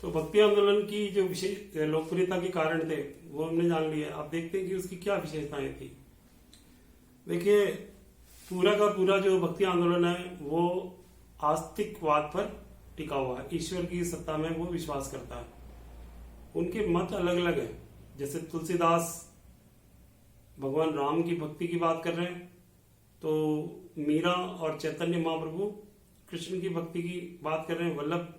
तो भक्ति आंदोलन की जो विशेष लोकप्रियता के कारण थे वो हमने जान लिया। अब देखते हैं कि उसकी क्या विशेषताएं थी। देखिए, पूरा का पूरा जो भक्ति आंदोलन है वो आस्तिकवाद पर टिका हुआ है। ईश्वर की सत्ता में वो विश्वास करता है। उनके मत अलग अलग हैं। जैसे तुलसीदास भगवान राम की भक्ति की बात कर रहे हैं, तो मीरा और चैतन्य महाप्रभु कृष्ण की भक्ति की बात कर रहे हैं।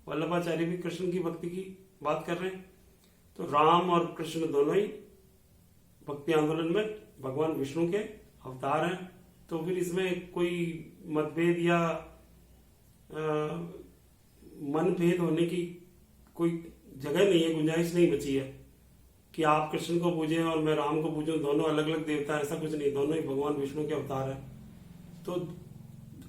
वल्लभाचार्य भी कृष्ण की भक्ति की बात कर रहे हैं। तो राम और कृष्ण दोनों ही भक्ति आंदोलन में भगवान विष्णु के अवतार हैं। तो फिर इसमें कोई मतभेद या मनभेद होने की कोई जगह नहीं है, गुंजाइश नहीं बची है कि आप कृष्ण को पूजें और मैं राम को पूजूं, दोनों अलग अलग देवता, ऐसा कुछ नहीं। दोनों ही भगवान विष्णु के अवतार हैं। तो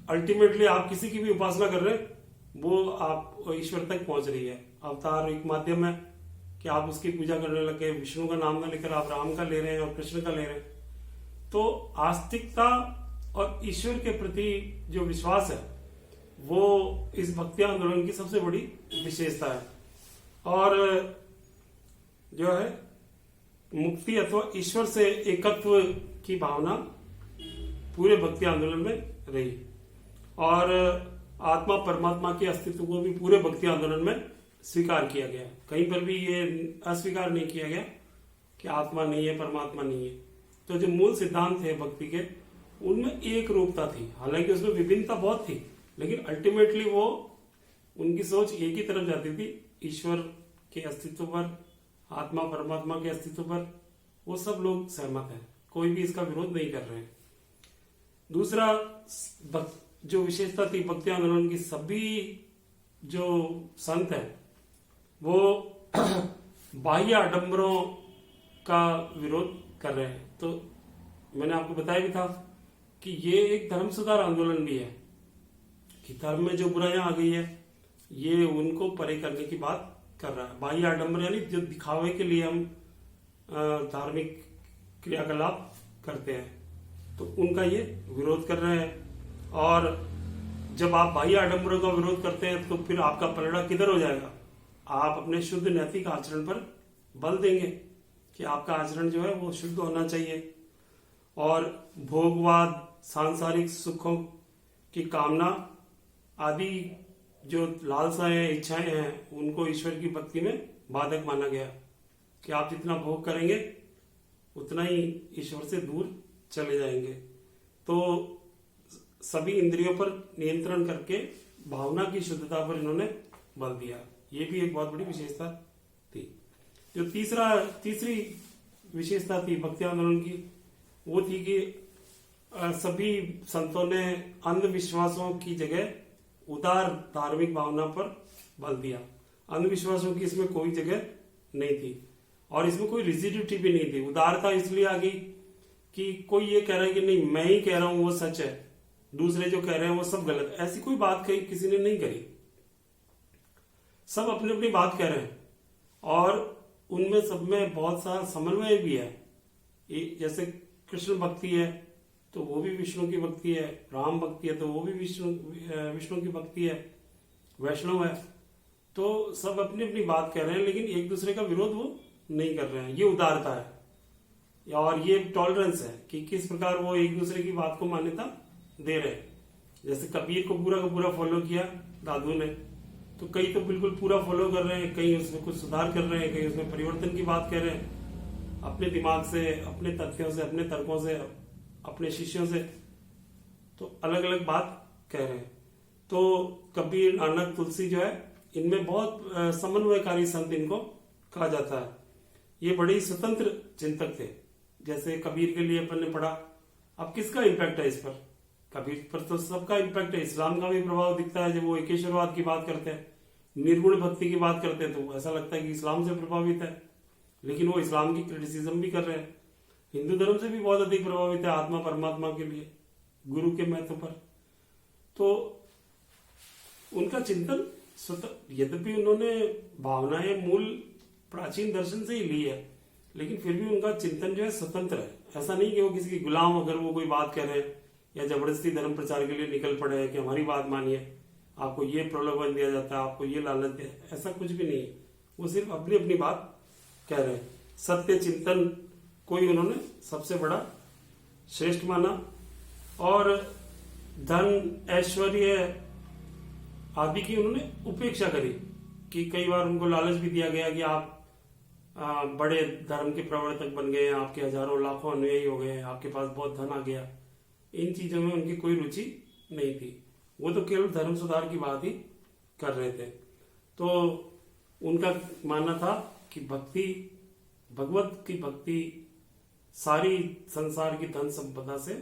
अल्टीमेटली आप किसी की भी उपासना कर रहे हैं वो आप ईश्वर तक पहुंच रही है। अवतार एक माध्यम है कि आप उसकी पूजा करने लगे, विष्णु का नाम ना लेकर आप राम का ले रहे हैं और कृष्ण का ले रहे हैं। तो आस्तिकता और ईश्वर के प्रति जो विश्वास है वो इस भक्ति आंदोलन की सबसे बड़ी विशेषता है। और जो है मुक्ति अथवा ईश्वर से एकत्व की भावना पूरे भक्ति आंदोलन में रही। और आत्मा परमात्मा के अस्तित्व को भी पूरे भक्ति आंदोलन में स्वीकार किया गया। कहीं पर भी ये अस्वीकार नहीं किया गया कि आत्मा नहीं है, परमात्मा नहीं है। तो जो मूल सिद्धांत थे भक्ति के, उनमें एक रूपता थी। हालांकि उसमें विभिन्नता बहुत थी, लेकिन अल्टीमेटली वो उनकी सोच एक ही तरफ जाती थी, ईश्वर के अस्तित्व पर, आत्मा परमात्मा के अस्तित्व पर। वो सब लोग सहमत हैं, कोई भी इसका विरोध नहीं कर रहे हैं। दूसरा जो विशेषता थी भक्ति आंदोलन की, सभी जो संत हैं वो बाह्य आडंबरों का विरोध कर रहे हैं। तो मैंने आपको बताया भी था कि ये एक धर्म सुधार आंदोलन भी है कि धर्म में जो बुराइयां आ गई है ये उनको परे करने की बात कर रहा है। बाह्य आडंबर यानी जो दिखावे के लिए हम धार्मिक क्रियाकलाप करते हैं, तो उनका ये विरोध कर रहे हैं। और जब आप बाह्य आडंबरों का विरोध करते हैं तो फिर आपका पलड़ा किधर हो जाएगा? आप अपने शुद्ध नैतिक आचरण पर बल देंगे कि आपका आचरण जो है वो शुद्ध होना चाहिए। और भोगवाद, सांसारिक सुखों की कामना आदि जो लालसाएं, इच्छाएं हैं, उनको ईश्वर की भक्ति में बाधक माना गया कि आप जितना भोग करेंगे उतना ही ईश्वर से दूर चले जाएंगे। तो सभी इंद्रियों पर नियंत्रण करके भावना की शुद्धता पर इन्होंने बल दिया। ये भी एक बहुत बड़ी विशेषता थी। जो तीसरी विशेषता थी भक्ति आंदोलन की, वो थी कि सभी संतों ने अंधविश्वासों की जगह उदार धार्मिक भावना पर बल दिया। अंधविश्वासों की इसमें कोई जगह नहीं थी और इसमें कोई रिजिडिटी भी नहीं थी। उदारता इसलिए आ गई कि कोई ये कह रहा है कि नहीं मैं ही कह रहा हूं वो सच है, दूसरे जो कह रहे हैं वो सब गलत। ऐसी कोई बात कही किसी ने नहीं करी। सब अपनी अपनी बात कह रहे हैं और उनमें सब में बहुत सारा समन्वय भी है। जैसे कृष्ण भक्ति है तो वो भी विष्णु की भक्ति है, राम भक्ति है तो वो भी विष्णु की भक्ति है, वैष्णव है। तो सब अपनी अपनी बात कह रहे हैं, लेकिन एक दूसरे का विरोध वो नहीं कर रहे हैं। ये उदारता है और ये टॉलरेंस है कि किस प्रकार वो एक दूसरे की बात को मान्यता दे रहे हैं। जैसे कबीर को पूरा का पूरा फॉलो किया दादू ने, तो कई तो बिल्कुल पूरा फॉलो कर रहे हैं, कई उसमें कुछ सुधार कर रहे हैं, कई उसमें परिवर्तन की बात कह रहे हैं अपने दिमाग से, अपने तथ्यों से, अपने तर्कों से, अपने शिष्यों से। तो अलग अलग बात कह रहे हैं। तो कबीर, नानक, तुलसी जो है इनमें बहुत समन्वयकारी संत इनको कहा जाता है। ये बड़े स्वतंत्र चिंतक थे। जैसे कबीर के लिए अपन ने पढ़ा, अब किसका इम्पैक्ट है इस पर? कबीर पर तो सबका इम्पैक्ट है। इस्लाम का भी प्रभाव दिखता है। जब वो एकेश्वरवाद की बात करते हैं, निर्गुण भक्ति की बात करते हैं, तो ऐसा लगता है कि इस्लाम से प्रभावित है, लेकिन वो इस्लाम की क्रिटिसिज्म भी कर रहे हैं। हिंदू धर्म से भी बहुत अधिक प्रभावित है आत्मा परमात्मा के लिए, गुरु के महत्व पर। तो उनका चिंतन यद्यपि उन्होंने भावनाएं मूल प्राचीन दर्शन से ही ली है, लेकिन फिर भी उनका चिंतन जो है स्वतंत्र है। ऐसा नहीं कि वो किसी की गुलाम अगर वो कोई बात कह रहे हैं या जबरदस्ती धर्म प्रचार के लिए निकल पड़े हैं कि हमारी बात मानिए। आपको ये प्रलोभन दिया जाता है, आपको ये लालच दिया, ऐसा कुछ भी नहीं है। वो सिर्फ अपनी अपनी बात कह रहे हैं। सत्य चिंतन को ही उन्होंने सबसे बड़ा श्रेष्ठ माना, और धन ऐश्वर्य आदि की उन्होंने उपेक्षा करी। कि कई बार उनको लालच भी दिया गया कि आप बड़े धर्म के प्रवर्तक बन गए, आपके हजारों लाखों अनुयायी हो गए, आपके पास बहुत धन आ गया। इन चीजों में उनकी कोई रुचि नहीं थी। वो तो केवल धर्म सुधार की बात ही कर रहे थे। तो उनका मानना था कि भक्ति, भगवत की भक्ति सारी संसार की धन संपदा से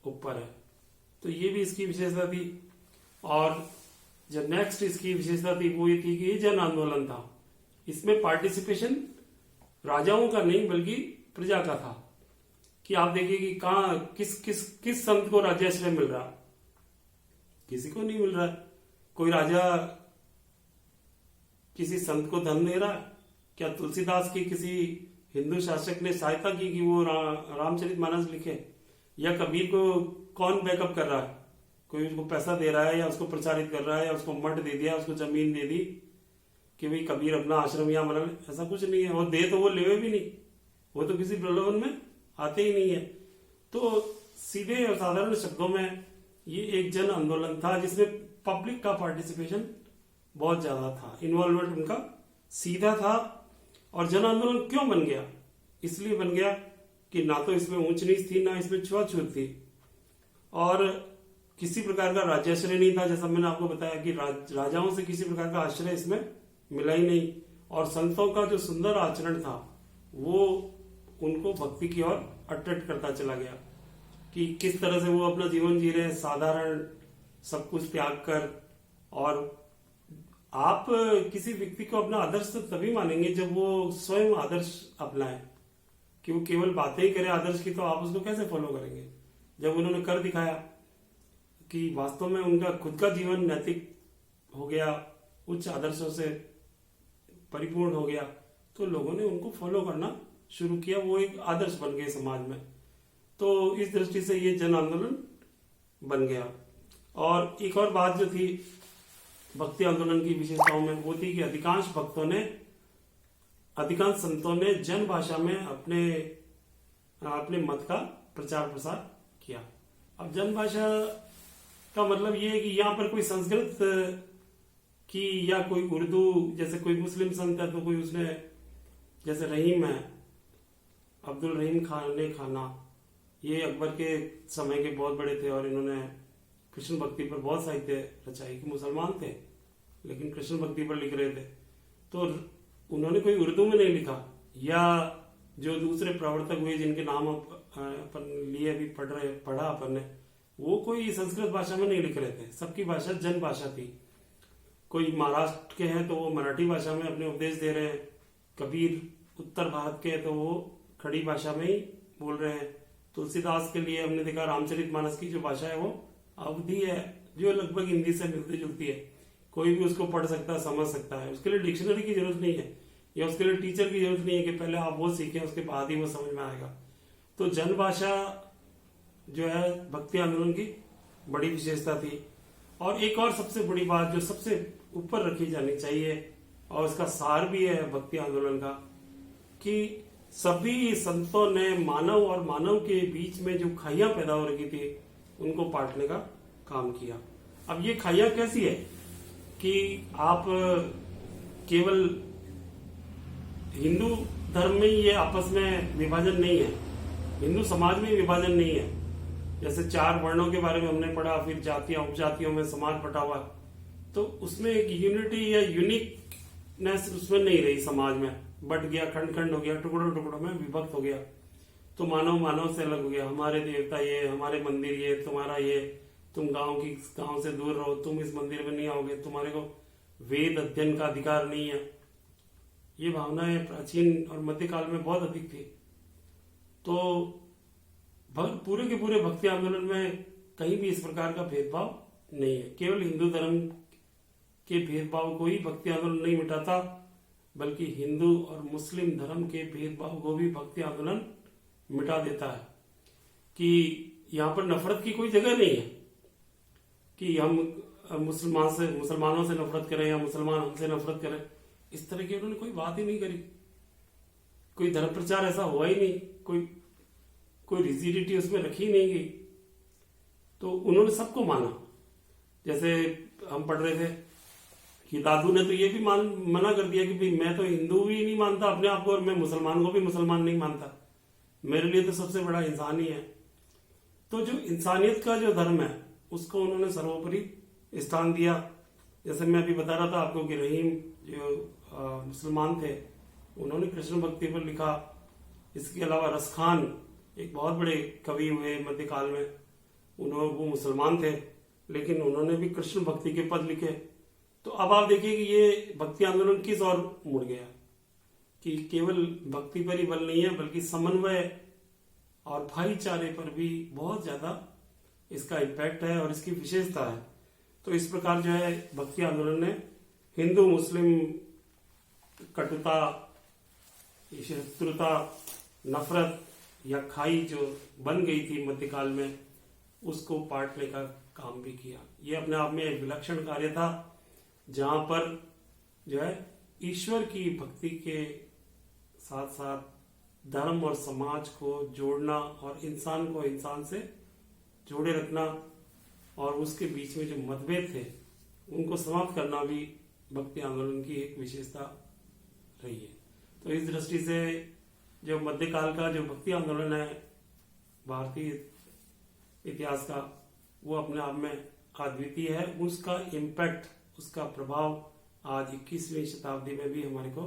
ऊपर है। तो ये भी इसकी विशेषता थी। और जो नेक्स्ट इसकी विशेषता थी वो ये थी कि ये जन आंदोलन था। इसमें पार्टिसिपेशन राजाओं का नहीं बल्कि प्रजा का था। कि आप देखिए कि कहाँ किस संत को राज्याश्रय मिल रहा, किसी को नहीं मिल रहा। कोई राजा किसी संत को धन दे रहा है? क्या तुलसीदास की किसी हिंदू शासक ने सहायता की कि वो रामचरितमानस लिखे? या कबीर को कौन बैकअप कर रहा है? कोई उसको पैसा दे रहा है या उसको प्रचारित कर रहा है या उसको मठ दे दिया, उसको जमीन दे दी कि भाई कबीर अपना आश्रम यहाँ बना ले? ऐसा कुछ नहीं है। और दे तो वो लेवे भी नहीं, वो तो किसी प्रलोभन में आते ही नहीं है। तो सीधे और साधारण शब्दों में ये एक जन आंदोलन था जिसमें पब्लिक का पार्टिसिपेशन बहुत ज्यादा था, इन्वॉल्वमेंट उनका सीधा था। और जन आंदोलन क्यों बन गया? इसलिए बन गया कि ना तो इसमें ऊंच नीच थी, ना इसमें छुआछूत थी, और किसी प्रकार का राज्याश्रय नहीं था। जैसा मैंने आपको बताया कि राजाओं से किसी प्रकार का आश्रय इसमें मिला ही नहीं। और संतों का जो सुंदर आचरण था वो उनको भक्ति की ओर अट्रैक्ट करता चला गया कि किस तरह से वो अपना जीवन जी रहे हैं, साधारण, सब कुछ त्याग कर। और आप किसी व्यक्ति को अपना आदर्श तो तभी मानेंगे जब वो स्वयं आदर्श अपनाए। कि वो केवल बातें ही करे आदर्श की, तो आप उसको कैसे फॉलो करेंगे? जब उन्होंने कर दिखाया कि वास्तव में उनका खुद का जीवन नैतिक हो गया, उच्च आदर्शों से परिपूर्ण हो गया, तो लोगों ने उनको फॉलो करना शुरू किया। वो एक आदर्श बन गए समाज में। तो इस दृष्टि से ये जन आंदोलन बन गया। और एक और बात जो थी भक्ति आंदोलन की विशेषताओं में, वो थी कि अधिकांश संतों ने जन भाषा में अपने मत का प्रचार प्रसार किया। अब जन भाषा का मतलब ये है कि यहाँ पर कोई संस्कृत की या कोई उर्दू, जैसे कोई मुस्लिम संत है तो कोई उसने, जैसे रहीम है, अब्दुल रहीम खाना, ये अकबर के समय के बहुत बड़े थे और इन्होंने कृष्ण भक्ति पर बहुत साहित्य रचाई। कि मुसलमान थे लेकिन कृष्ण भक्ति पर लिख रहे थे। तो उन्होंने कोई उर्दू में नहीं लिखा, या जो दूसरे प्रवर्तक हुए जिनके नाम अपन लिए अभी पढ़ा अपन ने, वो कोई संस्कृत भाषा में नहीं लिख रहे थे। सबकी भाषा जन भाषा थी। कोई महाराष्ट्र के हैं तो वो मराठी भाषा में अपने उपदेश दे रहे हैं। कबीर उत्तर भारत के हैं तो वो खड़ी भाषा में ही बोल रहे हैं। तुलसीदास के लिए हमने देखा रामचरितमानस की जो भाषा है वो अवधी है, जो लगभग हिंदी से मिलती जुलती है। कोई भी उसको पढ़ सकता है, समझ सकता है। उसके लिए डिक्शनरी की जरूरत नहीं है, या उसके लिए टीचर की जरूरत नहीं है कि पहले आप वो सीखें उसके बाद ही वो समझ में आएगा। तो जन भाषा जो है भक्ति आंदोलन की बड़ी विशेषता थी। और एक और सबसे बड़ी बात जो सबसे ऊपर रखी जानी चाहिए, और इसका सार भी है भक्ति आंदोलन का, कि सभी संतों ने मानव और मानव के बीच में जो खाइयां पैदा हो रही थी उनको पाटने का काम किया। अब ये खाइयां कैसी है कि आप केवल हिंदू धर्म में ये आपस में विभाजन नहीं है, हिंदू समाज में विभाजन नहीं है। जैसे 4 वर्णों के बारे में हमने पढ़ा, फिर जातियां उपजातियों में समाज बटा हुआ, तो उसमें एक यूनिटी या यूनिकनेस उसमें नहीं रही। समाज में बट गया, खंड खंड हो गया, टुकड़ों टुकड़ों में विभक्त हो गया। तो मानव से अलग हो गया। हमारे देवता ये, हमारे मंदिर ये, तुम्हारा ये, तुम गांव से दूर रहो, तुम इस मंदिर में नहीं आओगे, तुम्हारे को वेद अध्ययन का अधिकार नहीं है। ये भावनाएं प्राचीन और मध्यकाल में बहुत अधिक थी। तो पूरे के पूरे भक्ति आंदोलन में कहीं भी इस प्रकार का भेदभाव नहीं है। केवल हिंदू धर्म के भेदभाव को ही भक्ति आंदोलन नहीं मिटाता, बल्कि हिंदू और मुस्लिम धर्म के भेदभाव को भी भक्ति आंदोलन मिटा देता है। कि यहाँ पर नफरत की कोई जगह नहीं है कि हम मुसलमानों से नफरत करें या मुसलमान हमसे नफरत करें, इस तरह की उन्होंने कोई बात ही नहीं करी। कोई धर्म प्रचार ऐसा हुआ ही नहीं, कोई रिजिडिटी उसमें रखी नहीं गई। तो उन्होंने सबको माना। जैसे हम पढ़ रहे थे कि दादू ने तो ये भी मना कर दिया कि भाई मैं तो हिंदू भी नहीं मानता अपने आप को, और मैं मुसलमान को भी मुसलमान नहीं मानता, मेरे लिए तो सबसे बड़ा इंसान ही है। तो जो इंसानियत का जो धर्म है उसको उन्होंने सर्वोपरि स्थान दिया। जैसे मैं अभी बता रहा था आपको कि रहीम जो मुसलमान थे, उन्होंने कृष्ण भक्ति पर लिखा। इसके अलावा रसखान एक बहुत बड़े कवि हुए मध्यकाल में, वो मुसलमान थे लेकिन उन्होंने भी कृष्ण भक्ति के पद लिखे। तो अब आप देखिए कि ये भक्ति आंदोलन किस ओर मुड़ गया कि केवल भक्ति पर ही बल नहीं है, बल्कि समन्वय और भाईचारे पर भी बहुत ज्यादा इसका इम्पैक्ट है और इसकी विशेषता है। तो इस प्रकार जो है भक्ति आंदोलन ने हिंदू मुस्लिम कटुता, शत्रुता, नफरत या खाई जो बन गई थी मध्यकाल में, उसको पाटने का काम भी किया। ये अपने आप में एक विलक्षण कार्य था, जहां पर जो है ईश्वर की भक्ति के साथ साथ धर्म और समाज को जोड़ना और इंसान को इंसान से जोड़े रखना और उसके बीच में जो मतभेद थे उनको समाप्त करना भी भक्ति आंदोलन की एक विशेषता रही है। तो इस दृष्टि से जो मध्यकाल का जो भक्ति आंदोलन है भारतीय इतिहास का, वो अपने आप में अद्वितीय है। उसका इम्पैक्ट, उसका प्रभाव आज 21वीं शताब्दी में भी हमारे को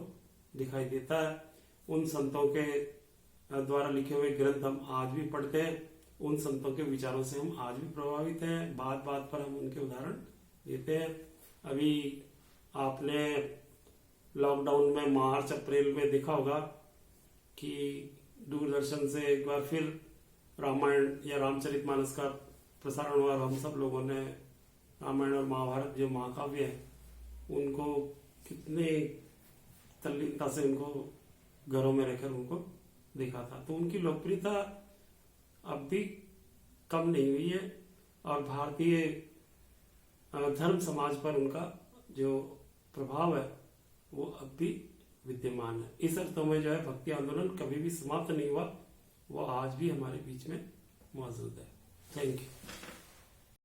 दिखाई देता है। उन संतों के द्वारा लिखे हुए ग्रंथ हम आज भी पढ़ते हैं, उन संतों के विचारों से हम आज भी प्रभावित हैं, बात बात पर हम उनके उदाहरण देते हैं। अभी आपने लॉकडाउन में मार्च अप्रैल में देखा होगा कि दूरदर्शन से एक बार फिर रामायण या रामचरितमानस का प्रसारण हुआ। हम सब लोगों ने रामायण और महाभारत जो महाकाव्य है उनको कितने तल्लीनता से उनको घरों में रहकर उनको देखा था। तो उनकी लोकप्रियता अब भी कम नहीं हुई है और भारतीय धर्म समाज पर उनका जो प्रभाव है वो अब भी विद्यमान है। इस अर्थों में जो है भक्ति आंदोलन कभी भी समाप्त नहीं हुआ, वो आज भी हमारे बीच में मौजूद है। Thank you.